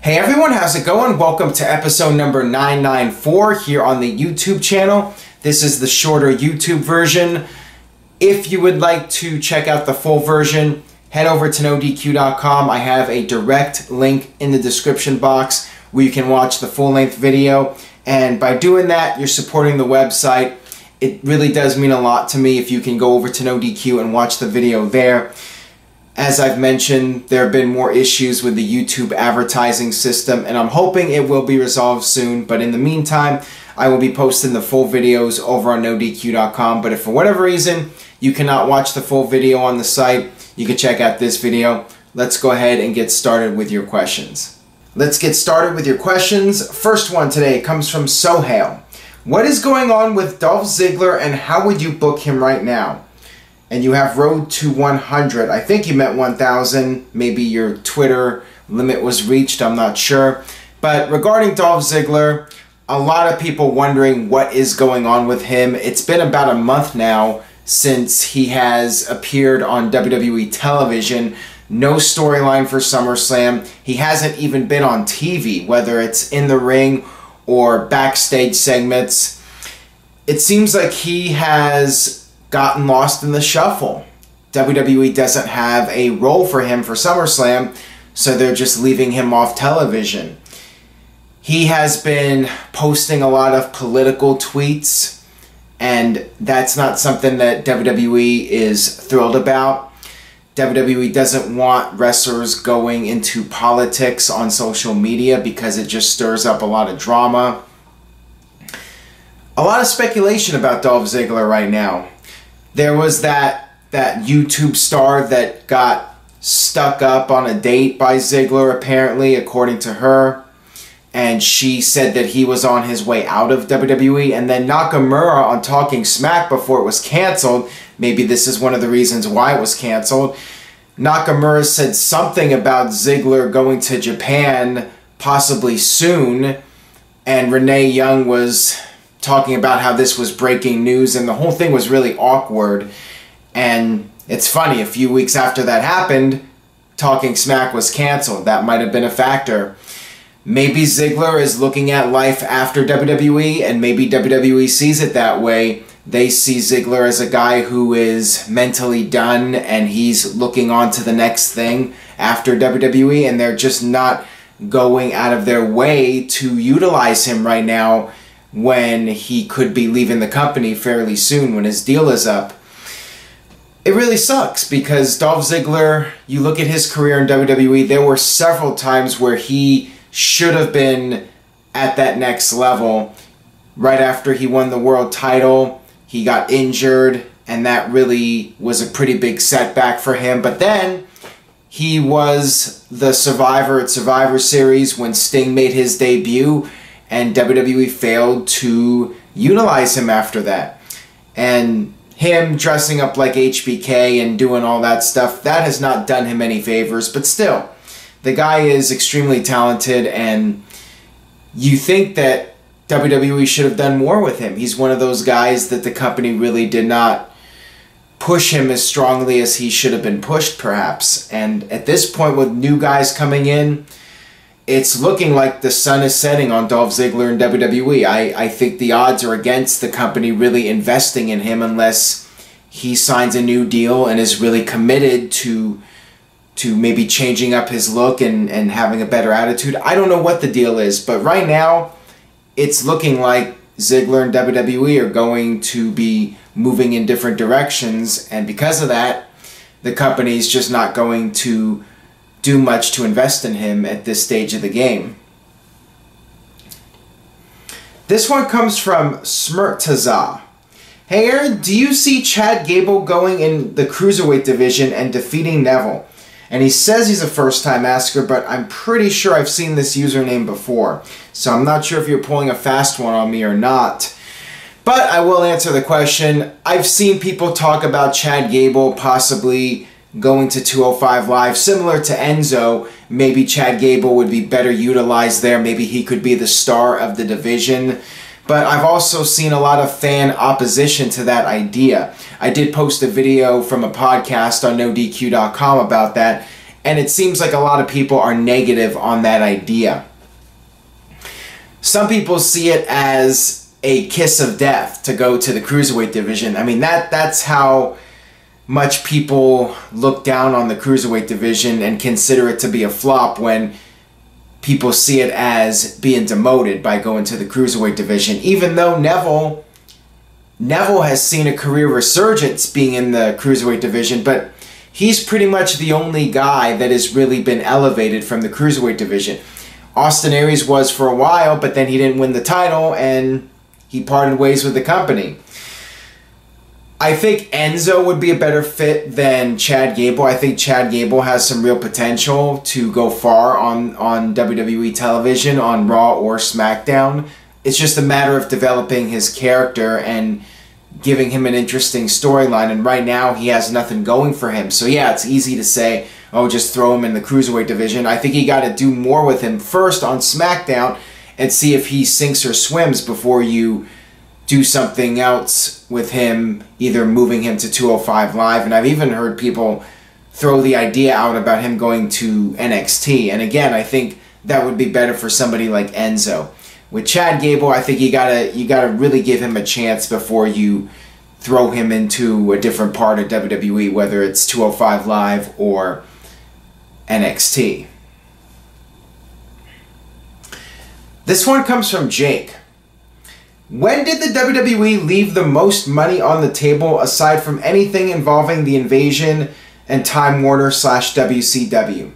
Hey everyone, how's it going? Welcome to episode number 994 here on the YouTube channel. This is the shorter YouTube version. If you would like to check out the full version, head over to NoDQ.com. I have a direct link in the description box where you can watch the full-length video. And by doing that, you're supporting the website. It really does mean a lot to me if you can go over to NoDQ and watch the video there. As I've mentioned, there have been more issues with the YouTube advertising system, and I'm hoping it will be resolved soon. But in the meantime, I will be posting the full videos over on NoDQ.com. But if for whatever reason you cannot watch the full video on the site, you can check out this video. Let's go ahead and get started with your questions. Let's get started with your questions. First one today comes from Sohail. What is going on with Dolph Ziggler, and how would you book him right now? And you have road to 100. I think you meant 1,000. Maybe your Twitter limit was reached. I'm not sure. But regarding Dolph Ziggler, a lot of people wondering what is going on with him. It's been about a month now since he has appeared on WWE television. No storyline for SummerSlam. He hasn't even been on TV, whether it's in the ring or backstage segments. It seems like he has gotten lost in the shuffle. WWE doesn't have a role for him for SummerSlam, so they're just leaving him off television. He has been posting a lot of political tweets, and that's not something that WWE is thrilled about. WWE doesn't want wrestlers going into politics on social media because it just stirs up a lot of drama. A lot of speculation about Dolph Ziggler right now. There was that YouTube star that got stuck up on a date by Ziggler, apparently, according to her. And she said that he was on his way out of WWE. And then Nakamura on Talking Smack before it was canceled, maybe this is one of the reasons why it was canceled, Nakamura said something about Ziggler going to Japan possibly soon. And Renee Young was talking about how this was breaking news, and the whole thing was really awkward. And it's funny, a few weeks after that happened, Talking Smack was canceled. That might have been a factor. Maybe Ziggler is looking at life after WWE, and maybe WWE sees it that way. They see Ziggler as a guy who is mentally done, and he's looking on to the next thing after WWE, and they're just not going out of their way to utilize him right now when he could be leaving the company fairly soon when his deal is up. It really sucks because Dolph Ziggler, you look at his career in WWE, there were several times where he should have been at that next level. Right after he won the world title, he got injured, and that really was a pretty big setback for him. But then he was the survivor at Survivor Series when Sting made his debut, and WWE failed to utilize him after that. And him dressing up like HBK and doing all that stuff, that has not done him any favors. But still, the guy is extremely talented, and you think that WWE should have done more with him. He's one of those guys that the company really did not push him as strongly as he should have been pushed, perhaps. And at this point, with new guys coming in, it's looking like the sun is setting on Dolph Ziggler in WWE. I think the odds are against the company really investing in him unless he signs a new deal and is really committed to maybe changing up his look and having a better attitude. I don't know what the deal is, but right now it's looking like Ziggler and WWE are going to be moving in different directions, and because of that, the company's just not going to do much to invest in him at this stage of the game. This one comes from Smirtaza. Hey Aaron, do you see Chad Gable going in the Cruiserweight division and defeating Neville? And he says he's a first-time asker, but I'm pretty sure I've seen this username before. So I'm not sure if you're pulling a fast one on me or not. But I will answer the question. I've seen people talk about Chad Gable possibly going to 205 Live, similar to Enzo. Maybe Chad Gable would be better utilized there. Maybe he could be the star of the division. But I've also seen a lot of fan opposition to that idea. I did post a video from a podcast on NoDQ.com about that, And it seems like a lot of people are negative on that idea. Some people see it as a kiss of death to go to the Cruiserweight division. I mean, that's how much people look down on the Cruiserweight division and consider it to be a flop, when people see it as being demoted by going to the Cruiserweight division. Even though Neville has seen a career resurgence being in the Cruiserweight division, but he's pretty much the only guy that has really been elevated from the Cruiserweight division. Austin Aries was for a while, but then he didn't win the title and he parted ways with the company. I think Enzo would be a better fit than Chad Gable. I think Chad Gable has some real potential to go far on WWE television, on Raw or SmackDown. It's just a matter of developing his character and giving him an interesting storyline. And right now, he has nothing going for him. So yeah, it's easy to say, oh, just throw him in the Cruiserweight division. I think you got to do more with him first on SmackDown and see if he sinks or swims before you do something else with him, either moving him to 205 Live. And I've even heard people throw the idea out about him going to NXT. And again, I think that would be better for somebody like Enzo. With Chad Gable, I think you gotta really give him a chance before you throw him into a different part of WWE, whether it's 205 Live or NXT. This one comes from Jake. When did the WWE leave the most money on the table aside from anything involving the Invasion and Time Warner / WCW?